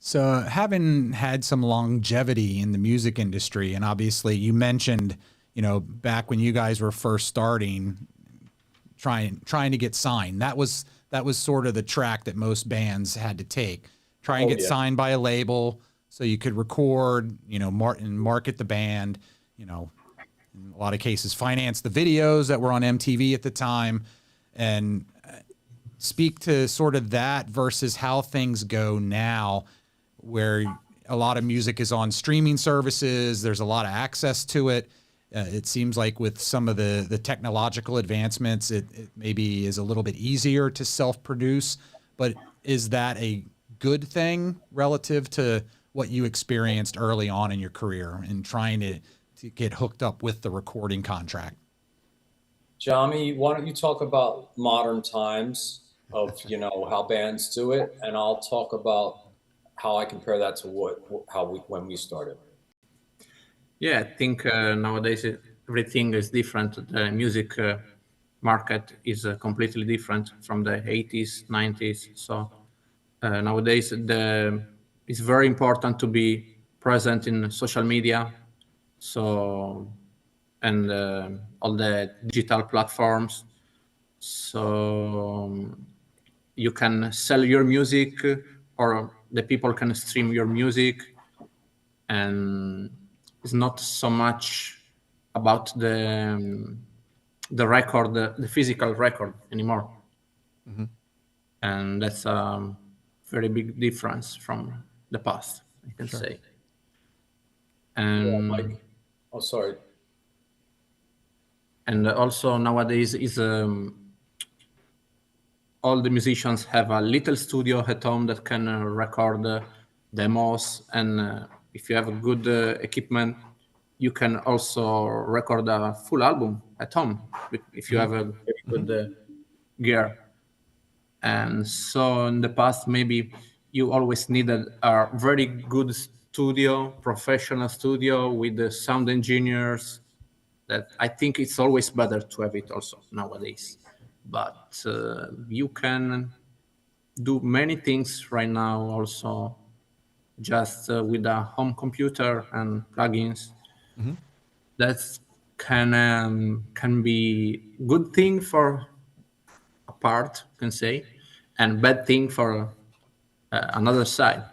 So, having had some longevity in the music industry, and obviously you mentioned, back when you guys were first starting, trying to get signed. That was sort of the track that most bands had to take. Try and Oh get yeah. signed by a label so you could record, and market the band. You know, in a lot of cases, finance the videos that were on MTV at the time, and speak to sort of that versus how things go now, where a lot of music is on streaming services. There's a lot of access to it. It seems like with some of the technological advancements, it maybe is a little bit easier to self-produce. But is that a good thing relative to what you experienced early on in your career and trying to get hooked up with the recording contract? Jami, why don't you talk about modern times of, how bands do it, and I'll talk about how I compare that to when we started. Yeah, I think nowadays everything is different. The music market is completely different from the 80s, 90s. So nowadays it's very important to be present in social media. So and all the digital platforms. So you can sell your music, or the people can stream your music, and it's not so much about the record, the physical record anymore. Mm-hmm. And that's a very big difference from the past, I can Sure. say. Yeah, And Mike. Oh, sorry. and also nowadays is all the musicians have a little studio at home that can record demos, and if you have a good equipment, you can also record a full album at home if you have a very good gear. And so in the past, maybe you always needed a very good studio, professional studio with the sound engineers. That I think it's always better to have it also nowadays. But you can do many things right now also just with a home computer and plugins. Mm-hmm. That can be good thing for a part, can say, and bad thing for another side.